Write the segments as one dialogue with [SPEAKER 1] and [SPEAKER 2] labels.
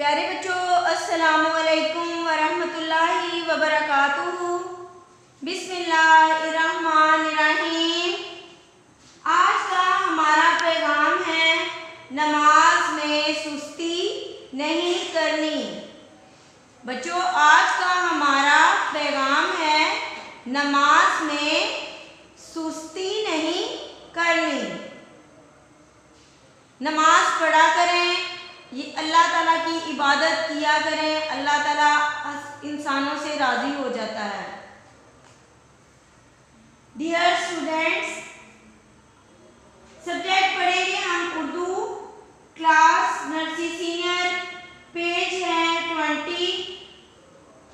[SPEAKER 1] प्यारे बच्चों, अस्सलामुअलैकुम वरहमतुल्लाहि वबरकातुहू। बिस्मिल्लाहिर्रहमानिर्रहीम। आज का हमारा पैगाम है नमाज में सुस्ती नहीं करनी। बच्चों, आज का हमारा पैगाम है नमाज में सुस्ती नहीं करनी। नमाज पढ़ा करें, ये अल्लाह ताला की इबादत किया करें। अल्लाह ताला इंसानों से राज़ी हो जाता है। डियर स्टूडेंट्स, सब्जेक्ट पढ़ेंगे हम Urdu, class nursery senior, page है 20।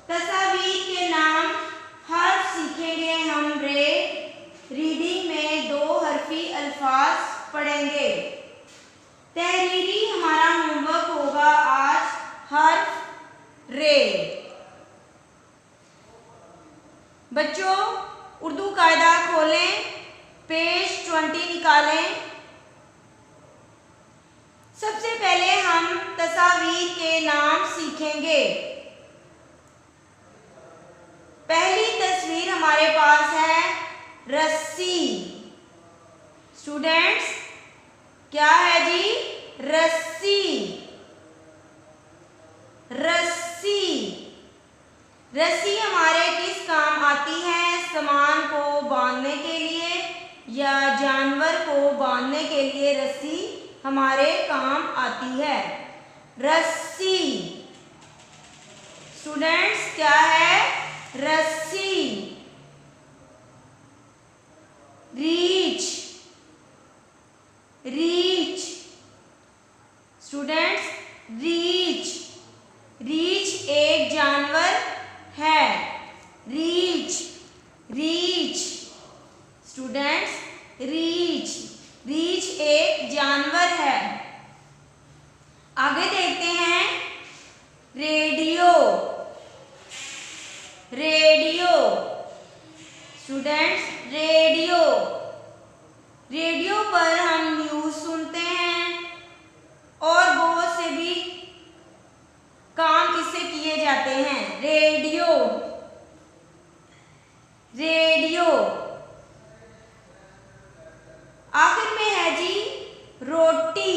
[SPEAKER 1] तस्वीर के नाम हर्फ सीखेंगे हम रे। रीडिंग में 2 हरफी अल्फाज पढ़ेंगे। तहरीरी हमारा होमवर्क होगा आज हर्फ रे। बच्चों, उर्दू कायदा खोलें, पेज 20 निकालें। सबसे पहले हम तस्वीर के नाम सीखेंगे। पहली तस्वीर हमारे पास है रस्सी। स्टूडेंट्स, क्या है जी? रस्सी। रस्सी रस्सी हमारे किस काम आती है? सामान को बांधने के लिए या जानवर को बांधने के लिए रस्सी हमारे काम आती है। रस्सी। स्टूडेंट्स, क्या है? रस्सी। Reach. Reach. Students, reach. Reach एक जानवर है। Reach. Reach. Students, reach. Reach एक जानवर है। आगे देखते हैं radio. Radio. Students, radio. Radio पर हम न्यूज़ सुनते हैं और बहुत से भी काम इससे किए जाते हैं। रेडियो। रेडियो। आखिर में है जी रोटी।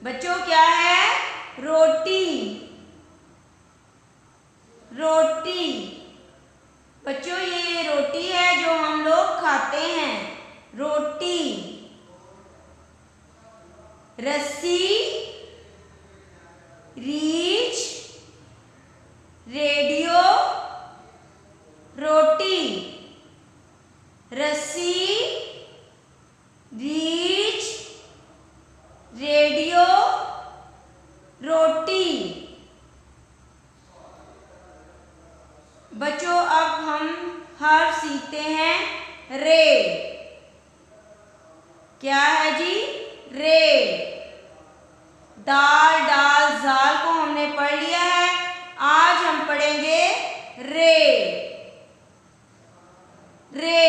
[SPEAKER 1] बच्चों, क्या है? रोटी। रोटी। बच्चों, ये रोटी है जो हम लोग खाते हैं। रोटी। रस्सी, रीच, रेडियो, रोटी। रस्सी, रीच, रेडियो, रोटी। बच्चों, अब हम हर्फ सीखते हैं रे। क्या है जी? रे। दाल, डाल, जाल को हमने पढ़ लिया है। आज हम पढ़ेंगे रे। रे।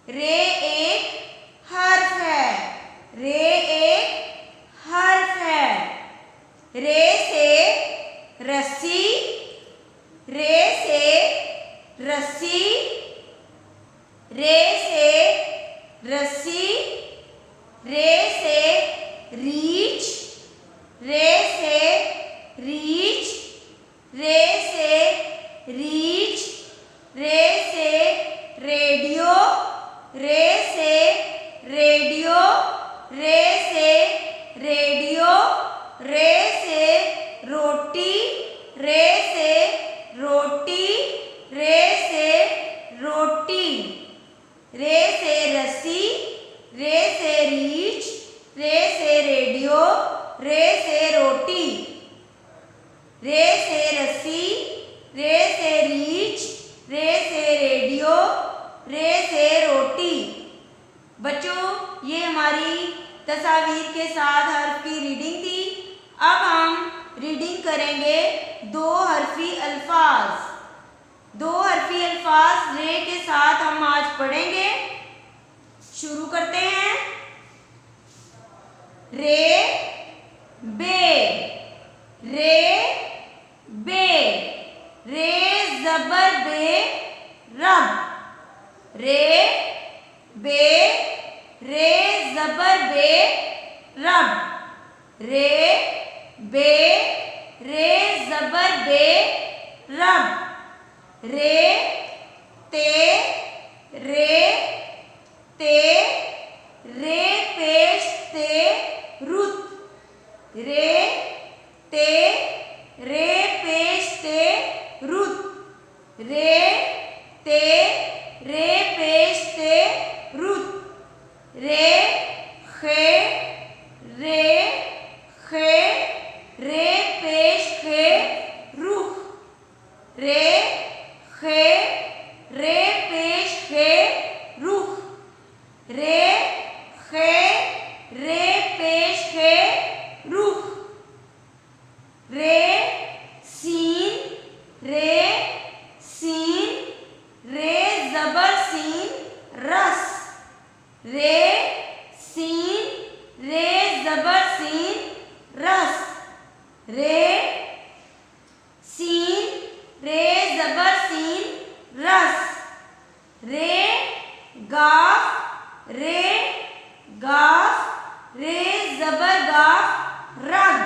[SPEAKER 1] रे एक हर्फ है। रे एक हर्फ है। रे से रस्सी। रे से रस्सी। रे से रस्सी। रे से रीच। रे से रीच। रे से रीच। रे से रेडियो। रे से रेडियो। रे से रेडियो। रे से रोटी। रे से रोटी। रे से रोटी। रे से रस्सी। रे से रीच। रे से रेडियो। रे से रोटी। रे से रस्सी। रे से रीच। रे से रेडियो। रे से रोटी। बच्चों, ये हमारी तस्वीर के साथ हर्फ की रीडिंग थी। अब हम रीडिंग करेंगे 2 हरफी अल्फाज। 2 हरफी अल्फाज रे के साथ हम आज पढ़ेंगे। शुरू करते हैं। रे रब। रे बे रे ज़बर बे रब। रे ते रे पेश ते रुत। रे ते रे पेश ते रुत। रे ते रे पेश ते रुत। रे खे रे पेश खे रुख। रे खे रे पेश खे रुख। रे खे रे पेश खे रुख। रे सीन रे ज़बर सीन रस। रे सीन रे ज़बर सीन रस। रे सीन रे ज़बर सीन रस। रे गाफ रे ज़बर गाफ रग।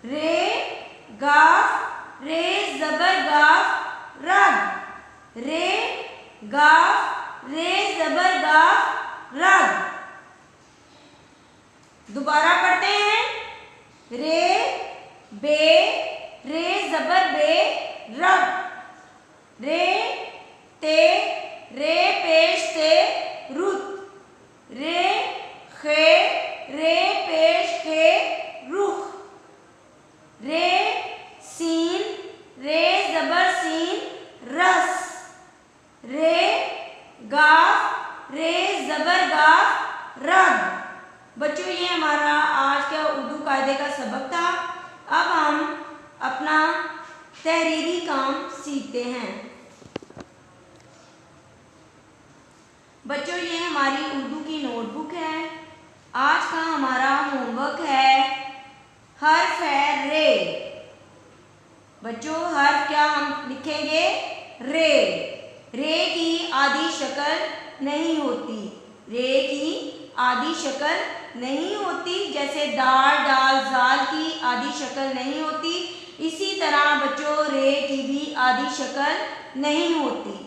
[SPEAKER 1] रे गाफ रे ज़बर गाफ रग। रे गाफ रे ज़बर गाफ रग। दोबारा पढ़ते हैं। रे बे रे ज़बर बे रब। रे ते रे पेश ते रुत। रे खे रे पेश खे रुख। रे सीन रे ज़बर सीन रस। रे गाफ रे ज़बर गाफ रग। बच्चों, ये हमारा आज का उर्दू कायदे का सबक था। अब हम अपना तहरीरी काम सीखते हैं। बच्चों, ये हमारी उर्दू की नोटबुक है। आज का हमारा होमवर्क है हर्फ है रे। बच्चों, हर्फ क्या हम लिखेंगे? रे। रे की आधी शक्ल नहीं होती। रे की आधी शक्ल नहीं होती। जैसे दाल डाल जाल की आधी शक्ल नहीं होती, इसी तरह बच्चों रे की भी आधी शक्ल नहीं होती।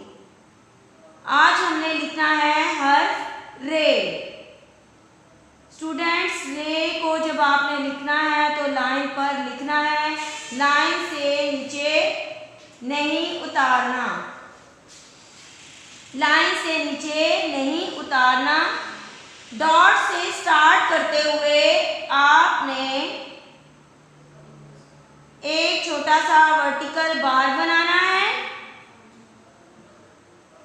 [SPEAKER 1] आज हमने लिखना है हर्फ रे। स्टूडेंट्स, रे को जब आपने लिखना है तो लाइन पर लिखना है, लाइन से नीचे नहीं उतारना। लाइन से नीचे नहीं उतारना। डॉट से स्टार्ट करते हुए आपने एक छोटा सा वर्टिकल बार बनाना है।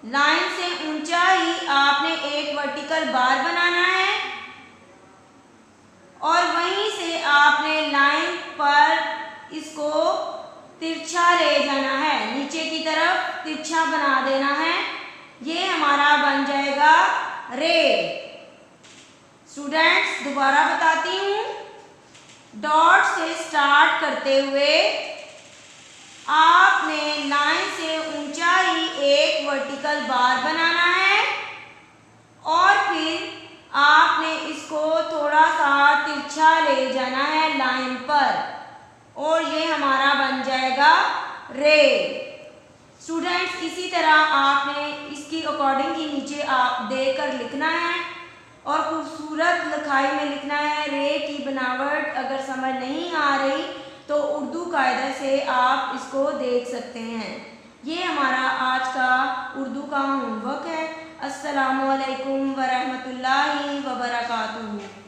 [SPEAKER 1] लाइन से ऊंचा ही आपने एक वर्टिकल बार बनाना है और वहीं से आपने लाइन पर इसको तिरछा ले जाना है, नीचे की तरफ तिरछा बना देना है। ये हमारा बन जाएगा रे। स्टूडेंट्स, दोबारा बताती हूँ। डॉट से स्टार्ट करते हुए आपने लाइन से ऊंचा ही एक वर्टिकल बार बनाना है और फिर आपने इसको थोड़ा सा तिरछा ले जाना है लाइन पर और ये हमारा बन जाएगा रे। स्टूडेंट्स, इसी तरह आपने इसकी अकॉर्डिंग ही नीचे आप देकर लिखना है और खूबसूरत लिखाई में लिखना है। रे की बनावट अगर समझ नहीं आ रही तो उर्दू कायदे से आप इसको देख सकते हैं। ये हमारा आज का उर्दू का होमवर्क है। अस्सलामु अलैकुम वरहमतुल्लाहि वबरकातुहू।